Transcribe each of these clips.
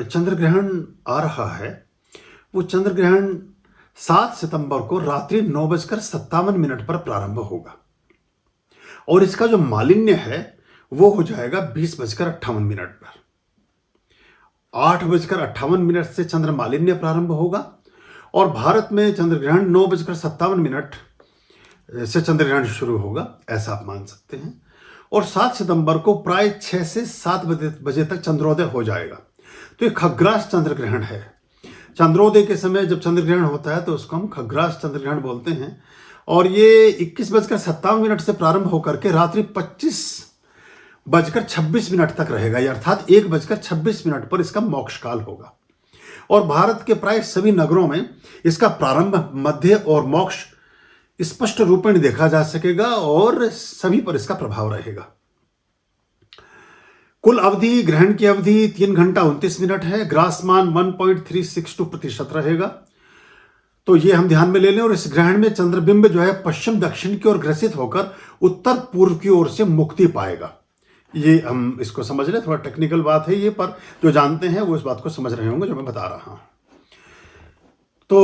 चंद्र ग्रहण आ रहा है, वो चंद्र ग्रहण 7 सितंबर को रात्रि 9:57 पर प्रारंभ होगा और इसका जो मालिन्य है वो हो जाएगा 20:58 पर। 8:58 से चंद्र मालिन्य प्रारंभ होगा और भारत में चंद्र ग्रहण 9:57 से चंद्र ग्रहण शुरू होगा, ऐसा आप मान सकते हैं। और 7 सितंबर को प्राय 6 से 7 बजे तक चंद्रोदय हो जाएगा। तो ये खग्रास चंद्र ग्रहण है। चंद्रोदय के समय जब चंद्र ग्रहण होता है तो उसको हम खग्रास चंद्र ग्रहण बोलते हैं और ये 21:57 से प्रारंभ होकर के रात्रि 25:26 तक रहेगा, अर्थात 1:26 पर इसका मोक्ष काल होगा। और भारत के प्राय सभी नगरों में इसका प्रारंभ, मध्य और मोक्ष स्पष्ट रूपेण देखा जा सकेगा और सभी पर इसका प्रभाव रहेगा। कुल अवधि, ग्रहण की अवधि 3 घंटा 29 मिनट है। ग्रासमान 1.362% रहेगा। तो ये हम ध्यान में ले लें। और इस ग्रहण में चंद्रबिंब जो है पश्चिम दक्षिण की ओर ग्रसित होकर उत्तर पूर्व की ओर से मुक्ति पाएगा। ये हम इसको समझ लें, थोड़ा टेक्निकल बात है ये, पर जो जानते हैं वो इस बात को समझ रहे होंगे जो मैं बता रहा हूं। तो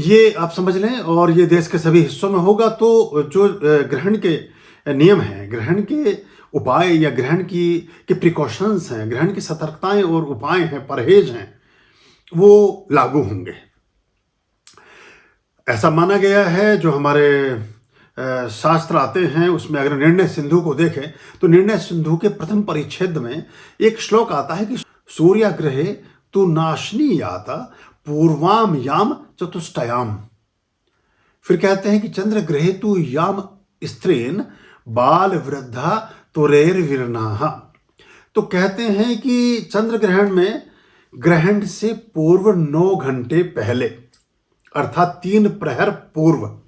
ये आप समझ लें और ये देश के सभी हिस्सों में होगा। तो जो ग्रहण के नियम हैं, ग्रहण के उपाय या ग्रहण की प्रिकॉशंस हैं, ग्रहण की सतर्कताएं और उपाय हैं, परहेज हैं, वो लागू होंगे। ऐसा माना गया है, जो हमारे शास्त्र आते हैं उसमें अगर निर्णय सिंधु को देखें तो निर्णय सिंधु के प्रथम परिच्छेद में एक श्लोक आता है कि सूर्याग्रहे तु नाशनी याता पूर्वाम याम चतुष्टयाम। फिर कहते हैं कि चंद्र ग्रहे तु याम स्त्रीन बाल वृद्धा तुरेर विरनाहा। तो कहते हैं कि चंद्र ग्रहण में ग्रहण से पूर्व 9 घंटे पहले, अर्थात 3 प्रहर पूर्व,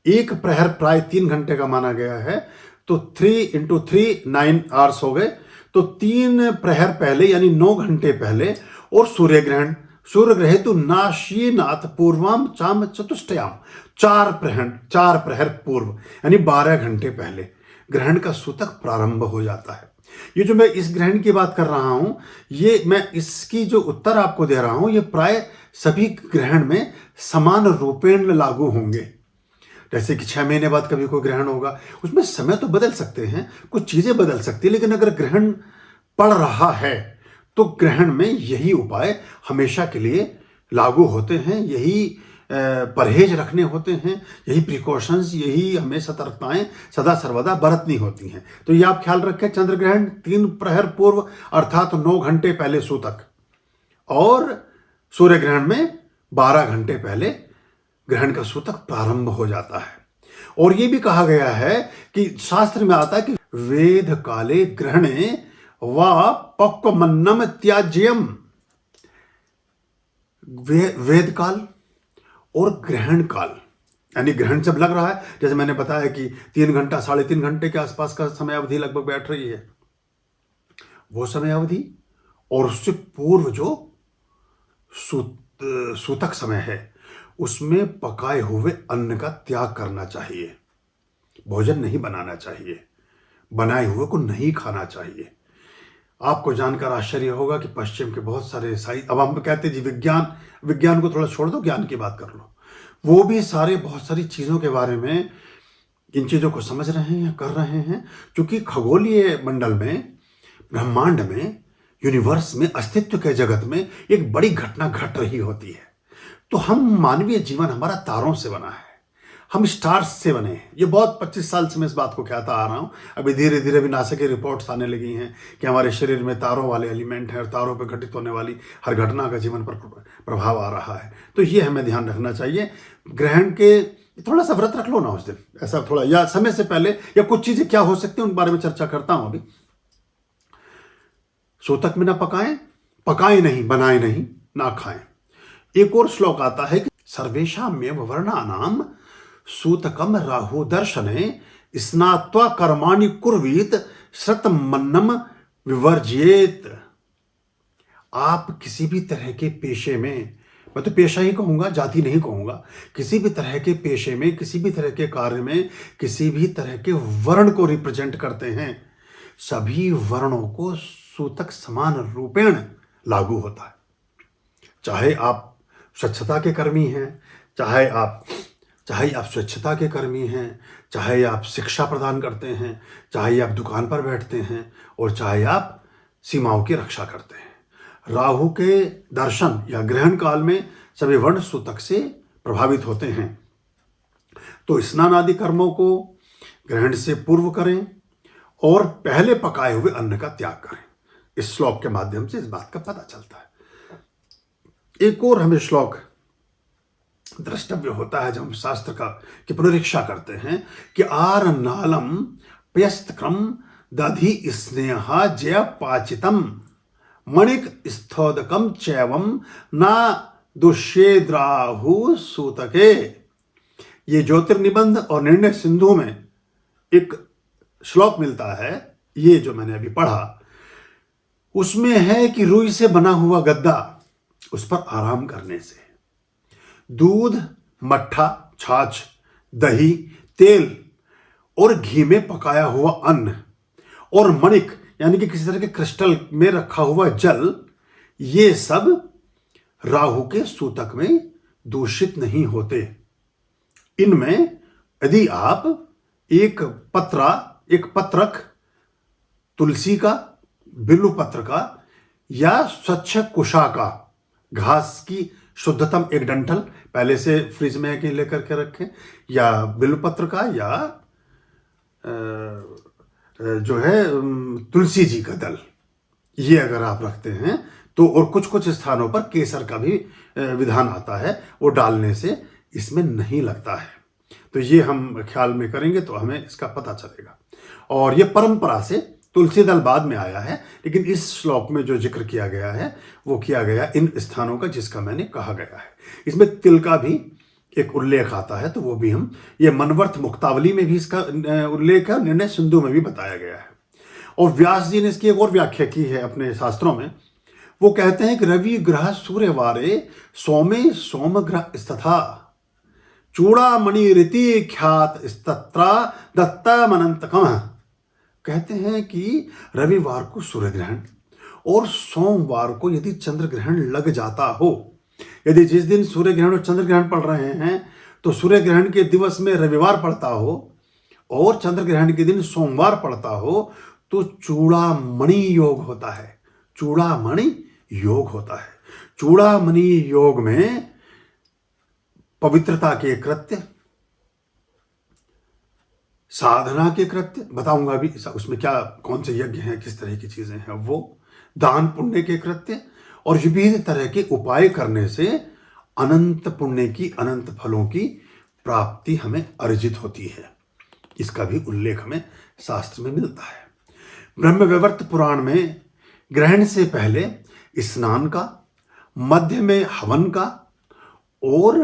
एक प्रहर प्राय 3 घंटे का माना गया है, तो 3 × 3 9 आवर्स हो गए। तो 3 प्रहर पहले यानी 9 घंटे पहले। और सूर्य ग्रहे तो नाशीनाथ पूर्वाम चाम चतुष्टयाम, 4 प्रहर पूर्व यानी 12 घंटे पहले ग्रहण का सूतक प्रारंभ हो जाता है। ये जो मैं इस ग्रहण की बात कर रहा हूं, ये मैं इसकी जो उत्तर आपको दे रहा हूं, ये प्राय सभी ग्रहण में समान रूपेण लागू होंगे। जैसे कि 6 महीने बाद कभी कोई ग्रहण होगा, उसमें समय तो बदल सकते हैं, कुछ चीजें बदल सकती है, लेकिन अगर ग्रहण पड़ रहा है तो ग्रहण में यही उपाय हमेशा के लिए लागू होते हैं, यही परहेज रखने होते हैं, यही प्रिकॉशंस, यही हमें सतर्कताएं सदा सर्वदा बरतनी होती हैं। तो ये आप ख्याल रखें, चंद्र ग्रहण 3 प्रहर पूर्व अर्थात 9 घंटे पहले सूतक, और सूर्य ग्रहण में 12 घंटे पहले ग्रहण का सूतक प्रारंभ हो जाता है। और ये भी कहा गया है कि शास्त्र में आता है कि वेद काले ग्रहणे व पक्वमन्नम त्याज्यम। वेद काल और ग्रहण काल, यानी ग्रहण जब लग रहा है, जैसे मैंने बताया कि 3 घंटा 3.5 घंटे के आसपास का समय अवधि लगभग बैठ रही है, वो समय अवधि, और उससे पूर्व जो सूतक समय है उसमें पकाए हुए अन्न का त्याग करना चाहिए। भोजन नहीं बनाना चाहिए, बनाए हुए को नहीं खाना चाहिए। आपको जानकर आश्चर्य होगा कि पश्चिम के बहुत सारे अब हम कहते हैं जी विज्ञान को थोड़ा छोड़ दो, ज्ञान की बात कर लो, वो भी बहुत सारी चीज़ों के बारे में इन चीज़ों को समझ रहे हैं, कर रहे हैं। क्योंकि खगोलीय मंडल में, ब्रह्मांड में, यूनिवर्स में, अस्तित्व के जगत में एक बड़ी घटना घट रही होती है। तो हम, मानवीय जीवन हमारा तारों से बना है, हम स्टार्स से बने हैं। ये बहुत 25 साल से मैं इस बात को कहता आ रहा हूँ। अभी धीरे धीरे भी नासा की रिपोर्ट्स आने लगी हैं कि हमारे शरीर में तारों वाले एलिमेंट हैं और तारों पर घटित होने वाली हर घटना का जीवन पर प्रभाव आ रहा है। तो ये हमें ध्यान रखना चाहिए। ग्रहण के थोड़ा सा व्रत रख लो ना उस दिन, ऐसा थोड़ा, या समय से पहले, या कुछ चीजें क्या हो सकती हैं उन बारे में चर्चा करता हूं अभी। सूतक में ना पकाएं नहीं, बनाए नहीं, ना खाएं। एक और श्लोक आता है कि सर्वेषामेव वर्णानाम सूतकम राहु दर्शने स्नात्वा कर्माणि कुर्वीत श्रतमन्नम विवर्जियेत। आप किसी भी तरह के पेशे में, मैं तो पेशा ही कहूंगा, जाति नहीं कहूंगा, किसी भी तरह के पेशे में, किसी भी तरह के कार्य में, किसी भी तरह के वर्ण को रिप्रेजेंट करते हैं, सभी वर्णों को सूतक समान रूपेण लागू होता है। चाहे आप स्वच्छता के कर्मी हैं, चाहे आप स्वच्छता के कर्मी हैं, चाहे आप शिक्षा प्रदान करते हैं, चाहे आप दुकान पर बैठते हैं, और चाहे आप सीमाओं की रक्षा करते हैं। राहु के दर्शन या ग्रहण काल में सभी वर्ण सूतक से प्रभावित होते हैं। तो स्नान आदि कर्मों को ग्रहण से पूर्व करें और पहले पकाए हुए अन्न का त्याग करें। इस श्लोक के माध्यम से इस बात का पता चलता है। एक और हमें श्लोक द्रष्टव्य होता है जब हम शास्त्र की पुनरीक्षा करते हैं कि आर नालम पयस्तक्रम दधि स्नेहा जय पाचितम मणिक स्थोदकम चैवम ना दुष्येद्राहु सूतके। ये ज्योतिर्निबंध और निर्णय सिंधु में एक श्लोक मिलता है, ये जो मैंने अभी पढ़ा, उसमें है कि रुई से बना हुआ गद्दा, उस पर आराम करने से दूध, मट्ठा, छाछ, दही, तेल और घी में पकाया हुआ अन्न और मणिक यानी कि किसी तरह के क्रिस्टल में रखा हुआ जल, ये सब राहु के सूतक में दूषित नहीं होते। इनमें यदि आप एक पत्रक तुलसी का, बिल्व पत्र का या स्वच्छ कुशा का, घास की शुद्धतम एक डंठल पहले से फ्रिज में लेकर के रखें, या बिल्व पत्र का, या जो है तुलसी जी का दल, ये अगर आप रखते हैं तो, और कुछ स्थानों पर केसर का भी विधान आता है, वो डालने से इसमें नहीं लगता है। तो ये हम ख्याल में करेंगे तो हमें इसका पता चलेगा। और ये परंपरा से तुलसी दल बाद में आया है, लेकिन इस श्लोक में जो जिक्र किया गया है वो किया गया इन स्थानों का जिसका मैंने कहा गया है। इसमें तिल का भी एक उल्लेख आता है, तो वो भी हम, ये मनवर्थ मुक्तावली में भी इसका उल्लेख है, निर्णय सिंधु में भी बताया गया है। और व्यास जी ने इसकी एक और व्याख्या की है अपने शास्त्रों में। वो कहते हैं कि रवि ग्रह सूर्यवारे सोमे सोम ग्रह तथा चूड़ामणि रीति ख्यात स्तत्रा दत्तमनंतकम। कहते हैं कि रविवार को सूर्य ग्रहण और सोमवार को यदि चंद्र ग्रहण लग जाता हो, यदि जिस दिन सूर्य ग्रहण और चंद्र ग्रहण पड़ रहे हैं तो सूर्य ग्रहण के दिवस में रविवार पड़ता हो और चंद्र ग्रहण के दिन सोमवार पड़ता हो, तो चूड़ामणि योग होता है। चूड़ामणि योग होता है। चूड़ामणि योग में पवित्रता के कृत्य, साधना के कृत्य, बताऊंगा अभी उसमें क्या कौन से यज्ञ हैं, किस तरह की चीजें हैं, वो दान पुण्य के कृत्य और विभिन्न तरह के उपाय करने से अनंत पुण्य की, अनंत फलों की प्राप्ति हमें अर्जित होती है। इसका भी उल्लेख हमें शास्त्र में मिलता है। ब्रह्मवैवर्त पुराण में ग्रहण से पहले स्नान का, मध्य में हवन का और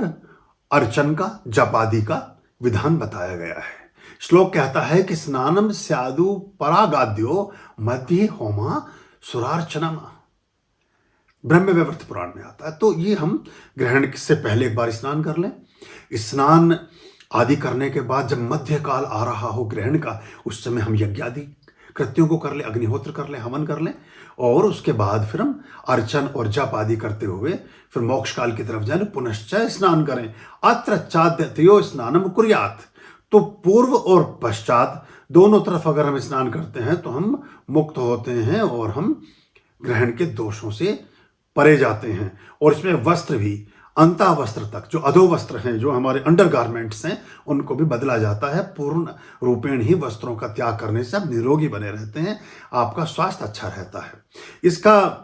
अर्चन का, जप आदि का विधान बताया गया है। श्लोक कहता है कि स्नानम स्यादु परागाद्यो मध्य होमा सुरार्चनम, ब्रह्मवैवर्त पुराण में आता है। तो ये हम ग्रहण से पहले एक बार स्नान कर लें। स्नान आदि करने के बाद जब मध्य काल आ रहा हो ग्रहण का, उस समय हम यज्ञ आदि कृत्यों को कर लें, अग्निहोत्र कर लें, हवन कर लें, और उसके बाद फिर हम अर्चन और जप आदि करते हुए फिर मोक्ष काल की तरफ जाए, पुनश्च स्नान करें। अत्र चाद्यतयो स्नानम कुर्यात्। तो पूर्व और पश्चात दोनों तरफ अगर हम स्नान करते हैं तो हम मुक्त होते हैं और हम ग्रहण के दोषों से परे जाते हैं। और इसमें वस्त्र भी अंता वस्त्र तक, जो अधो वस्त्र हैं, जो हमारे अंडर गारमेंट्स हैं, उनको भी बदला जाता है। पूर्ण रूपेण ही वस्त्रों का त्याग करने से आप निरोगी बने रहते हैं, आपका स्वास्थ्य अच्छा रहता है। इसका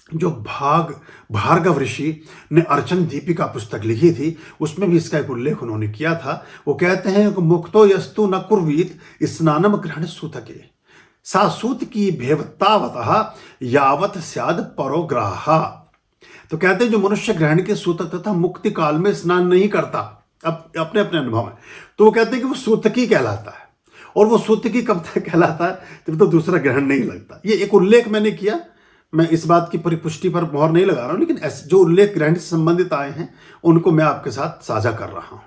जो भार्गव ऋषि ने अर्चन दीपिका पुस्तक लिखी थी, उसमें भी इसका एक उल्लेख उन्होंने किया था। वो कहते हैं कि मुक्तो यस्तु न कुर्वीत स्नानम ग्रहण सूतके सासूत की भेवतावतः यावत स्याद परोग्राहा। तो कहते हैं जो मनुष्य ग्रहण के सूतक तथा मुक्ति काल में स्नान नहीं करता, अब अपने अपने अनुभव में, तो वो कहते हैं कि वो सूतकी कहलाता है। और वो सूतकी कब तक कहलाता है, जब तो दूसरा ग्रहण नहीं लगता। ये एक उल्लेख मैंने किया, मैं इस बात की परिपुष्टि पर मोहर नहीं लगा रहा हूं, लेकिन ऐसे जो उल्लेख ग्रहण से संबंधित आए हैं उनको मैं आपके साथ साझा कर रहा हूं।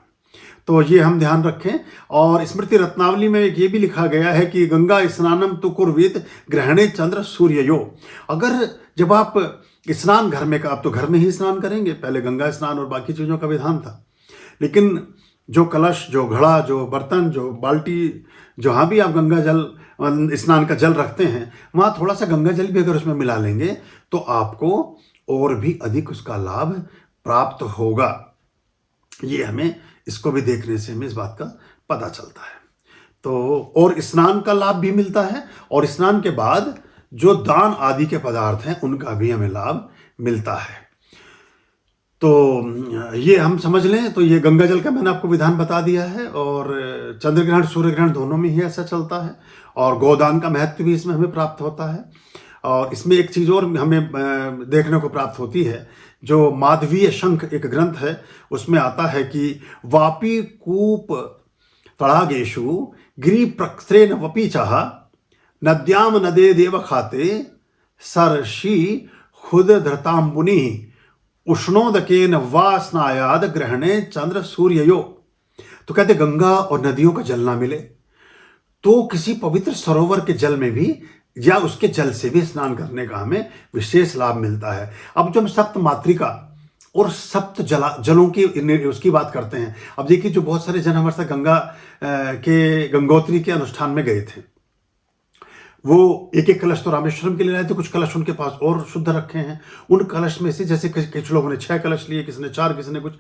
तो ये हम ध्यान रखें। और स्मृति रत्नावली में ये भी लिखा गया है कि गंगा स्नानम तो कुर्वीत ग्रहणे चंद्र सूर्ययो। अगर जब आप स्नान घर में, आप तो घर में ही स्नान करेंगे, पहले गंगा स्नान और बाकी चीज़ों का विधान था, लेकिन जो कलश, जो घड़ा, जो बर्तन, जो बाल्टी, जहाँ भी आप गंगा जल स्नान का जल रखते हैं, वहाँ थोड़ा सा गंगा जल भी अगर उसमें मिला लेंगे तो आपको और भी अधिक उसका लाभ प्राप्त होगा। ये हमें इसको भी देखने से हमें इस बात का पता चलता है। तो और स्नान का लाभ भी मिलता है, और स्नान के बाद जो दान आदि के पदार्थ हैं उनका भी हमें लाभ मिलता है। तो ये हम समझ लें। तो ये गंगा जल का मैंने आपको विधान बता दिया है, और चंद्र ग्रहण सूर्य ग्रहण दोनों में ही ऐसा चलता है, और गोदान का महत्व भी इसमें हमें प्राप्त होता है। और इसमें एक चीज़ और हमें देखने को प्राप्त होती है, जो माधवीय शंख एक ग्रंथ है, उसमें आता है कि वापी कूप तड़ागेशु गिरी प्रक्त्रेन वपी चाह नद्याम नदे देव खाते सरशी खुद धृताम्बुनि उष्णोदकेन वा स्नायाद ग्रहणे चंद्र सूर्ययो। तो कहते गंगा और नदियों का जल ना मिले तो किसी पवित्र सरोवर के जल में भी या उसके जल से भी स्नान करने का हमें विशेष लाभ मिलता है। अब जो हम सप्त मातृका और सप्त जलों की उसकी बात करते हैं, अब देखिए जो बहुत सारे जन हमारे साथ गंगा के गंगोत्री के अनुष्ठान में गए थे, वो एक एक कलश तो रामेश्वरम के लिए लाए थे, कुछ कलश उनके पास और शुद्ध रखे हैं। उन कलश में से जैसे कुछ लोगों ने 6 कलश लिए, किसी ने 4, किसी ने कुछ,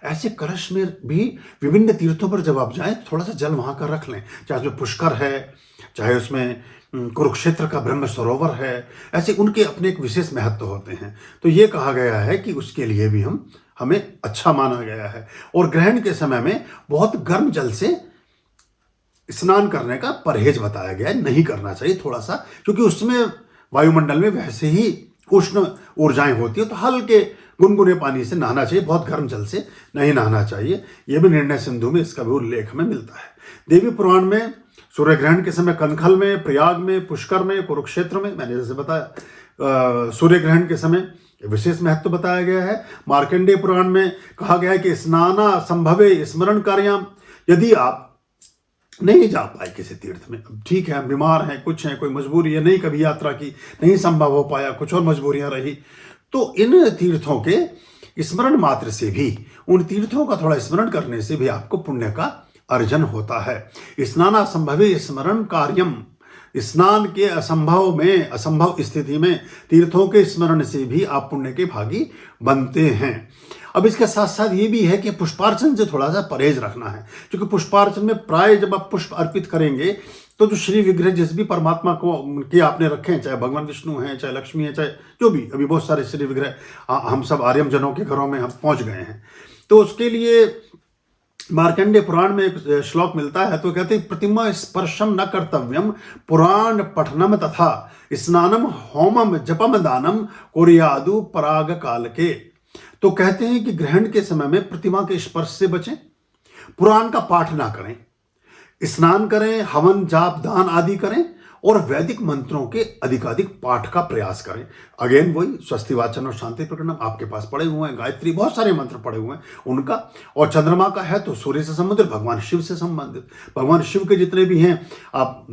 ऐसे कलश में भी विभिन्न तीर्थों पर जब आप जाएं थोड़ा सा जल वहाँ का रख लें, चाहे उसमें पुष्कर है, चाहे उसमें कुरुक्षेत्र का ब्रह्म सरोवर है, ऐसे उनके अपने एक विशेष महत्व होते हैं। तो ये कहा गया है कि उसके लिए भी हमें अच्छा माना गया है। और ग्रहण के समय में बहुत गर्म जल से स्नान करने का परहेज बताया गया है, नहीं करना चाहिए थोड़ा सा, क्योंकि उसमें वायुमंडल में वैसे ही उष्ण ऊर्जाएं होती है, तो हल्के गुनगुने पानी से नहाना चाहिए, बहुत गर्म जल से नहीं नहाना चाहिए। यह भी निर्णय सिंधु में इसका भी उल्लेख हमें मिलता है। देवी पुराण में सूर्य ग्रहण के समय कनखल में, प्रयाग में, पुष्कर में, कुरुक्षेत्र में, मैंने जैसे बताया सूर्य ग्रहण के समय विशेष महत्व बताया गया है। मार्कंडेय पुराण में कहा गया है कि स्नाना संभवे स्मरण कार्याम। यदि आप नहीं जा पाए किसी तीर्थ में, ठीक है, बीमार हैं, कुछ है, कोई मजबूरी है, नहीं कभी यात्रा की, नहीं संभव हो पाया, कुछ और मजबूरियां रही, तो इन तीर्थों के स्मरण मात्र से भी, उन तीर्थों का थोड़ा स्मरण करने से भी आपको पुण्य का अर्जन होता है। स्नाना संभवे स्मरण कार्यम। स्नान के असंभव में, असंभव स्थिति में तीर्थों के स्मरण से भी आप पुण्य के भागी बनते हैं। अब इसके साथ साथ ये भी है कि पुष्पार्चन से थोड़ा सा परहेज रखना है, क्योंकि पुष्पार्चन में प्राय जब आप पुष्प अर्पित करेंगे तो जो श्री विग्रह जिस भी परमात्मा को के आपने रखे हैं, चाहे भगवान विष्णु हैं, चाहे लक्ष्मी है, चाहे जो भी, अभी बहुत सारे श्री विग्रह हम सब आर्यम जनों के घरों में हम पहुंच गए हैं, तो उसके लिए मार्कंडेय पुराण में एक श्लोक मिलता है, तो कहते हैं प्रतिमा स्पर्शम न कर्तव्यम पुराण पठनम तथा स्नानम होमम जपम दानम कोरियादु पराग काल के। तो कहते हैं कि ग्रहण के समय में प्रतिमा के स्पर्श से बचें, पुराण का पाठ ना करें, स्नान करें, हवन जाप दान आदि करें, और वैदिक मंत्रों के अधिकाधिक पाठ का प्रयास करें। अगेन वही स्वस्ति वाचन और शांति प्रकरणम आपके पास पड़े हुए हैं, गायत्री, बहुत सारे मंत्र पड़े हुए हैं उनका। और चंद्रमा का है तो सूर्य से संबंधित, भगवान शिव से संबंधित, भगवान शिव के जितने भी हैं आप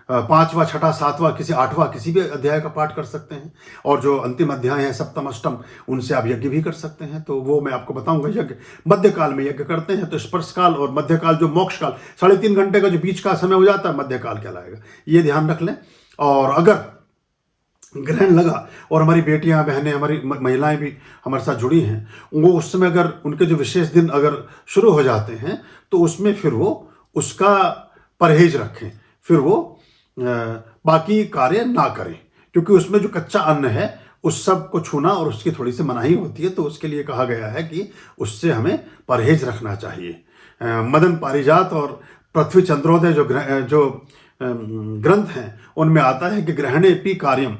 5वां, 6वां, 7वां, किसी 8वां किसी भी अध्याय का पाठ कर सकते हैं। और जो अंतिम अध्याय है सप्तम अष्टम, उनसे आप यज्ञ भी कर सकते हैं, तो वो मैं आपको बताऊंगा। यज्ञ मध्यकाल में यज्ञ करते हैं, तो स्पर्श काल और मध्यकाल जो मोक्ष काल 3.5 घंटे का जो बीच का समय हो जाता है, मध्यकाल कहलाएगा। ये ध्यान रख लें। और अगर ग्रहण लगा और हमारी बेटियां, बहनें, हमारी महिलाएं भी हमारे साथ जुड़ी हैं, वो उस समय अगर उनके जो विशेष दिन अगर शुरू हो जाते हैं तो उसमें फिर वो उसका परहेज रखें, फिर वो बाकी कार्य ना करें, क्योंकि उसमें जो कच्चा अन्न है उस सब को छूना और उसकी थोड़ी सी मनाही होती है, तो उसके लिए कहा गया है कि उससे हमें परहेज रखना चाहिए। मदन पारिजात और पृथ्वी चंद्रोदय जो ग्रंथ हैं उनमें आता है कि ग्रहणे पी कार्यम,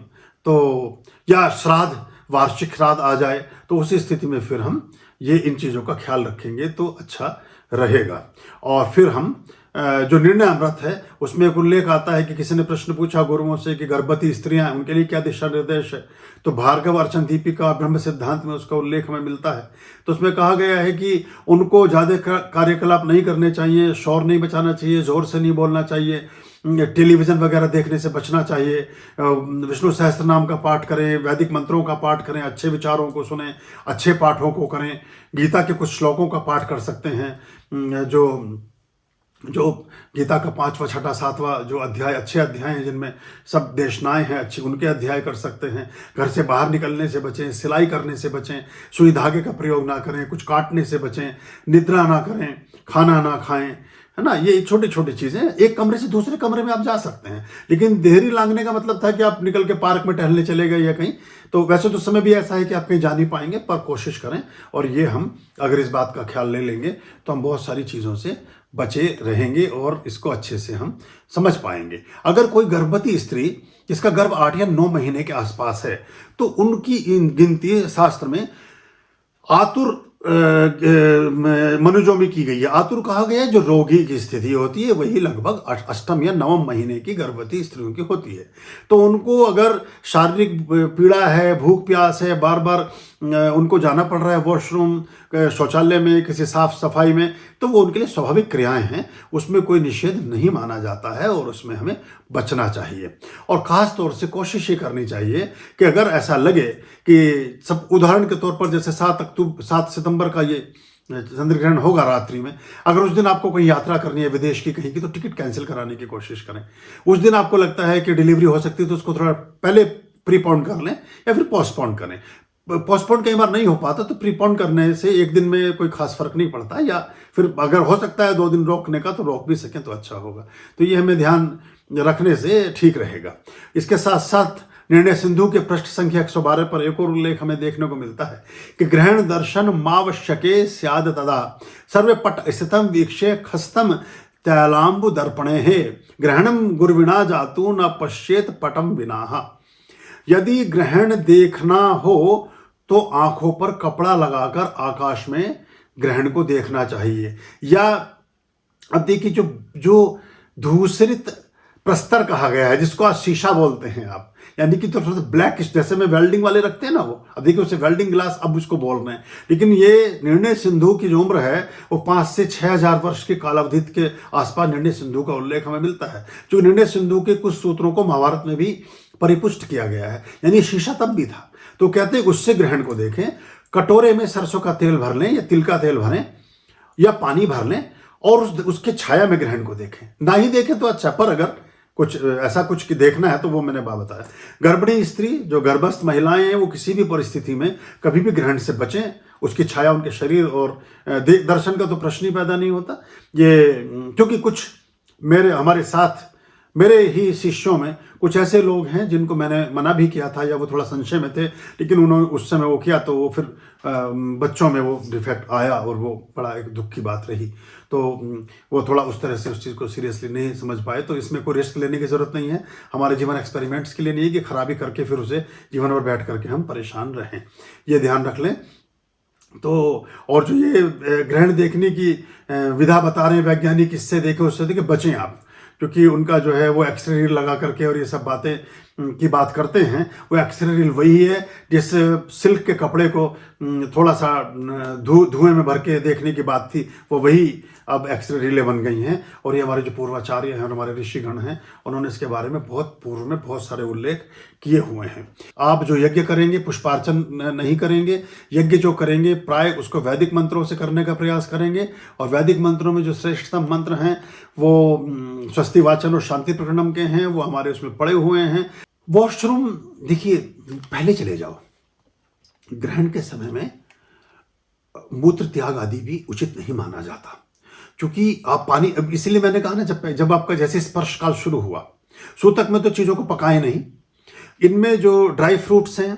तो या श्राद्ध, वार्षिक श्राद्ध आ जाए तो उसी स्थिति में फिर हम ये इन चीज़ों का ख्याल रखेंगे तो अच्छा रहेगा। और फिर हम जो निर्णय अमृत है उसमें एक उल्लेख आता है कि किसी ने प्रश्न पूछा गुरुओं से कि गर्भवती स्त्रियां उनके लिए क्या दिशा निर्देश है, तो भार्गव अर्चन दीपिका ब्रह्म सिद्धांत में उसका उल्लेख हमें मिलता है। तो उसमें कहा गया है कि उनको ज़्यादा कार्यकलाप नहीं करने चाहिए, शोर नहीं मचाना चाहिए, जोर से नहीं बोलना चाहिए, टेलीविज़न वगैरह देखने से बचना चाहिए, विष्णु सहस्त्र नाम का पाठ करें, वैदिक मंत्रों का पाठ करें, अच्छे विचारों को सुने, अच्छे पाठों को करें, गीता के कुछ श्लोकों का पाठ कर सकते हैं। जो गीता का 5वां 6वां 7वां जो अध्याय अच्छे अध्याय हैं जिनमें सब देशनाएं हैं अच्छी, उनके अध्याय कर सकते हैं। घर से बाहर निकलने से बचें, सिलाई करने से बचें, सुई धागे का प्रयोग ना करें, कुछ काटने से बचें, निद्रा ना करें, खाना ना खाएं, है ना। ये छोटी छोटी चीज़ें, एक कमरे से दूसरे कमरे में आप जा सकते हैं, लेकिन देहरी लांघने का मतलब था कि आप निकल के पार्क में टहलने चले गए या कहीं। तो वैसे तो समय भी ऐसा है कि आप कहीं जा नहीं पाएंगे, पर कोशिश करें, और ये हम अगर इस बात का ख्याल ले लेंगे तो हम बहुत सारी चीज़ों से बचे रहेंगे और इसको अच्छे से हम समझ पाएंगे। अगर कोई गर्भवती स्त्री जिसका गर्भ 8 या 9 महीने के आसपास है, तो उनकी गिनती शास्त्र में आतुर मनुजों में की गई है। आतुर कहा गया है जो रोगी की स्थिति होती है, वही लगभग 8वें या 9वें महीने की गर्भवती स्त्रियों की होती है। तो उनको अगर शारीरिक पीड़ा है, भूख प्यास है, बार बार उनको जाना पड़ रहा है वॉशरूम, शौचालय में, किसी साफ सफाई में, तो वो उनके लिए स्वाभाविक क्रियाएं हैं, उसमें कोई निषेध नहीं माना जाता है और उसमें हमें बचना चाहिए। और ख़ास तौर से कोशिश ये करनी चाहिए कि अगर ऐसा लगे कि सब, उदाहरण के तौर पर जैसे 7 सितंबर का ये चंद्र ग्रहण होगा रात्रि में, अगर उस दिन आपको कोई यात्रा करनी है विदेश की कहीं की, तो टिकट कैंसिल कराने की कोशिश करें। उस दिन आपको लगता है कि डिलीवरी हो सकती है तो उसको थोड़ा पहले प्रीपोन कर लें या फिर पोस्टपोन करें। पोस्टपोन कई बार नहीं हो पाता तो प्रीपोन करने से एक दिन में कोई खास फर्क नहीं पड़ता, या फिर अगर हो सकता है 2 दिन रोकने का तो रोक भी सकें तो अच्छा होगा। तो ये हमें ध्यान रखने से ठीक रहेगा। इसके साथ साथ निर्णय सिंधु के पृष्ठ संख्या 112 पर एक और उल्लेख हमें देखने को मिलता है कि ग्रहण दर्शन मावश्यके स्याद तदा सर्वे पट स्थितम वीक्षे खस्तम तैलांबु दर्पणे है ग्रहणम गुरुविना जातु न पश्येत पटम विनाहा। यदि ग्रहण देखना हो तो आंखों पर कपड़ा लगाकर आकाश में ग्रहण को देखना चाहिए, या अब देखिए जो धूसरित प्रस्तर कहा गया है, जिसको आज शीशा बोलते हैं आप, यानी कि थोड़ा सा ब्लैक, जैसे में वेल्डिंग वाले रखते हैं ना, वो अब देखिए उसे वेल्डिंग ग्लास अब उसको बोल रहे हैं। लेकिन ये निर्णय सिंधु की जो उम्र है वो 5 से 6 हजार वर्ष के कालावधि के आसपास निर्णय सिंधु का उल्लेख हमें मिलता है, जो निर्णय सिंधु के कुछ सूत्रों को महाभारत में भी परिपुष्ट किया गया है। यानी शीशा तब भी था। तो कहते हैं उससे ग्रहण को देखें, कटोरे में सरसों का तेल भर लें या तिल का तेल भरें या पानी भर लें और उसके छाया में ग्रहण को देखें। ना ही देखें तो अच्छा, पर अगर कुछ ऐसा कुछ देखना है तो वो मैंने बताया। गर्भिणी स्त्री, जो गर्भस्थ महिलाएं हैं, वो किसी भी परिस्थिति में कभी भी ग्रहण से बचें, उसकी छाया उनके शरीर और दर्शन का तो प्रश्न ही पैदा नहीं होता। ये क्योंकि कुछ हमारे साथ मेरे ही शिष्यों में कुछ ऐसे लोग हैं जिनको मैंने मना भी किया था या वो थोड़ा संशय में थे, लेकिन उन्होंने उस समय वो किया तो वो फिर बच्चों में वो डिफेक्ट आया और वो बड़ा एक दुख की बात रही। तो वो थोड़ा उस तरह से उस चीज़ को सीरियसली नहीं समझ पाए। तो इसमें कोई रिस्क लेने की ज़रूरत नहीं है। हमारे जीवन एक्सपेरिमेंट्स के लिए नहीं है कि खराबी करके फिर उसे जीवन भर बैठ करके हम परेशान रहें, ये ध्यान रख लें। तो और जो ये ग्रहण देखने की विधा बता रहे हैं वैज्ञानिक, इससे देखें उससे देखें बचें आप, क्योंकि उनका जो है वो एक्सरे रील लगा करके और ये सब बातें की बात करते हैं। वो एक्सरे रील वही है जिस सिल्क के कपड़े को थोड़ा सा धुएं में भर के देखने की बात थी, वो वही अब एक्सरे रीलें बन गई हैं। और ये हमारे जो पूर्वाचार्य हैं और हमारे ऋषिगण हैं, उन्होंने इसके बारे में बहुत पूर्व में बहुत सारे उल्लेख किए हुए हैं। आप जो यज्ञ करेंगे, पुष्पार्चन नहीं करेंगे, यज्ञ जो करेंगे प्राय उसको वैदिक मंत्रों से करने का प्रयास करेंगे। और वैदिक मंत्रों में जो श्रेष्ठतम मंत्र हैं वो स्वस्ति वाचन और शांति प्रकरणम के हैं, वो हमारे उसमें पड़े हुए हैं। वॉशरूम देखिए पहले चले जाओ। ग्रहण के समय में मूत्र त्याग आदि भी उचित नहीं माना जाता, क्योंकि आप पानी, इसीलिए मैंने कहा ना, जब आपका जैसे स्पर्श काल शुरू हुआ, सूतक में तो चीज़ों को पकाए नहीं। इनमें जो ड्राई फ्रूट्स हैं,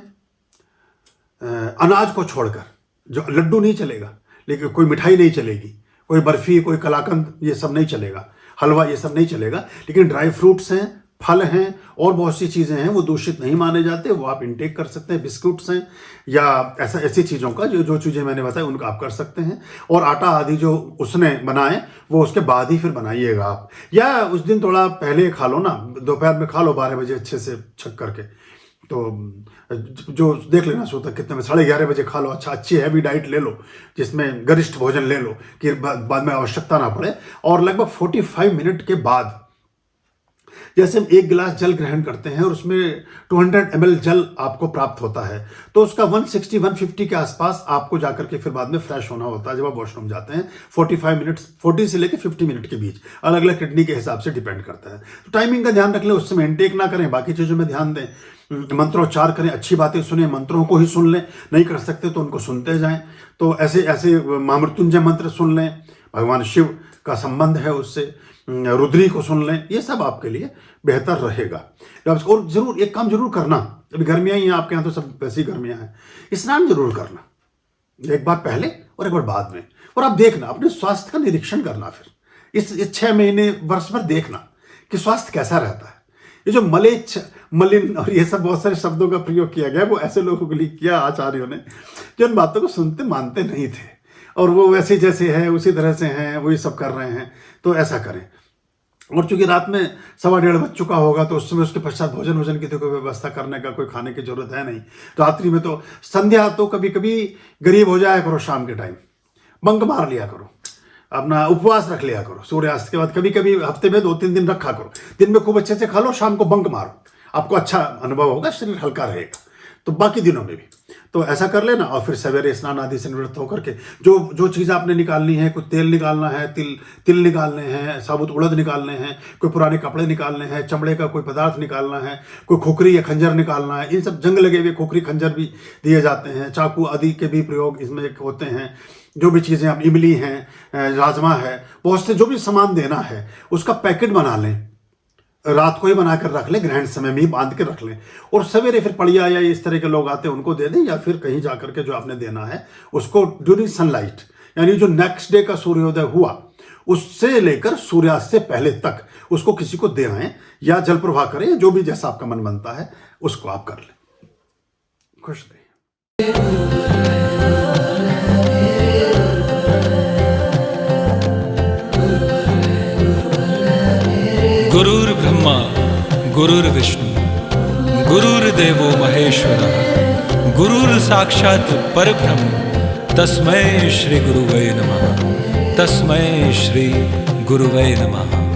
अनाज को छोड़कर, जो लड्डू नहीं चलेगा, लेकिन कोई मिठाई नहीं चलेगी, कोई बर्फी, कोई कलाकंद, ये सब नहीं चलेगा, हलवा ये सब नहीं चलेगा, लेकिन ड्राई फ्रूट्स हैं, फल हैं और बहुत सी चीज़ें हैं वो दूषित नहीं माने जाते, वो आप इनटेक कर सकते हैं। बिस्कुट्स हैं या ऐसी चीज़ों का जो चीज़ें मैंने बताई उनको आप कर सकते हैं। और आटा आदि जो उसने बनाए वो उसके बाद ही फिर बनाइएगा आप, या उस दिन थोड़ा पहले खा लो ना, दोपहर में खा लो 12 बजे अच्छे से छक करके। तो जो देख लेना सोता कितने में, 11:30 बजे खा लो, अच्छी हैवी डाइट ले लो जिसमें गरिष्ठ भोजन ले लो कि बाद में आवश्यकता ना पड़े। और लगभग 45 मिनट के बाद जैसे हम 1 गिलास जल ग्रहण करते हैं और उसमें 200 ml जल आपको प्राप्त होता है, तो उसका 160-150 के आसपास आपको जाकर के फिर बाद में फ्रेश होना होता है जब आप वॉशरूम जाते हैं। 45 मिनट, 40 से लेकर 50 मिनट के बीच, अलग अलग किडनी के हिसाब से डिपेंड करता है। तो टाइमिंग का ध्यान रख लें, उस समय इनटेक ना करें, बाकी चीज़ों में ध्यान दें, मंत्रोच्चार करें, अच्छी बातें सुने, मंत्रों को ही सुन लें, नहीं कर सकते तो उनको सुनते जाएं। तो ऐसे महामृत्युंजय मंत्र सुन लें, भगवान शिव का संबंध है उससे, रुद्री को सुन लें, ये सब आपके लिए बेहतर रहेगा। और जरूर एक काम जरूर करना, अभी गर्मियाँ ही हैं आपके यहाँ तो सब वैसी गर्मियाँ हैं, स्नान जरूर करना, एक बार पहले और एक बार बाद में। और आप देखना, अपने स्वास्थ्य का निरीक्षण करना, फिर इस 6 महीने वर्ष भर देखना कि स्वास्थ्य कैसा रहता है। ये जो मलेच्छ, मलिन और ये सब बहुत सारे शब्दों का प्रयोग किया गया, वो ऐसे लोगों के लिए किया आचार्यों ने जो इन बातों को सुनते मानते नहीं थे, और वो वैसे जैसे हैं उसी तरह से हैं, वही सब कर रहे हैं। तो ऐसा करें। और चूंकि रात में 1:15 बज चुका होगा तो उस समय उसके पश्चात भोजन की तो कोई व्यवस्था करने का, कोई खाने की जरूरत है नहीं। रात्रि में तो संध्या तो कभी कभी गरीब हो जाया करो, शाम के टाइम बंक मार लिया करो, अपना उपवास रख लिया करो सूर्यास्त के बाद, कभी कभी हफ्ते में 2-3 दिन रखा करो। दिन में खूब अच्छे से खा लो, शाम को बंक मारो, आपको अच्छा अनुभव होगा, शरीर हल्का रहेगा। तो बाकी दिनों में भी तो ऐसा कर लेना। और फिर सवेरे स्नान आदि से निवृत्त होकर के जो चीज़ आपने निकालनी है, कुछ तेल निकालना है, तिल निकालने हैं, साबुत उड़द निकालने हैं, कोई पुराने कपड़े निकालने हैं, चमड़े का कोई पदार्थ निकालना है, कोई खोखरी या खंजर निकालना है। इन सब जंग लगे हुए खोखरी खंजर भी दिए जाते हैं, चाकू आदि के भी प्रयोग इसमें होते हैं। जो भी चीज़ें, आप इमली हैं, राजमा है, बहुत से जो भी सामान देना है उसका पैकेट बना लें, रात को ही बनाकर रख लें, ग्रहण समय में ही बांध के रख लें, और सवेरे फिर पड़िया या इस तरह के लोग आते हैं उनको दे दें, या फिर कहीं जाकर के जो आपने देना है उसको ड्यूरिंग सनलाइट, यानी जो नेक्स्ट डे का सूर्योदय हुआ उससे लेकर सूर्यास्त से पहले तक उसको किसी को दे आएं, या जल प्रवाह करें, जो भी जैसा आपका मन बनता है उसको आप कर लें। खुश रहिए। गुरुर्ब्रह्मा गुरुर्विष्णु गुरुर्देवो महेश्वरः गुरुर्साक्षात् परब्रह्म तस्मै श्री गुरुवे नमः। तस्मै श्री गुरुवे नमः।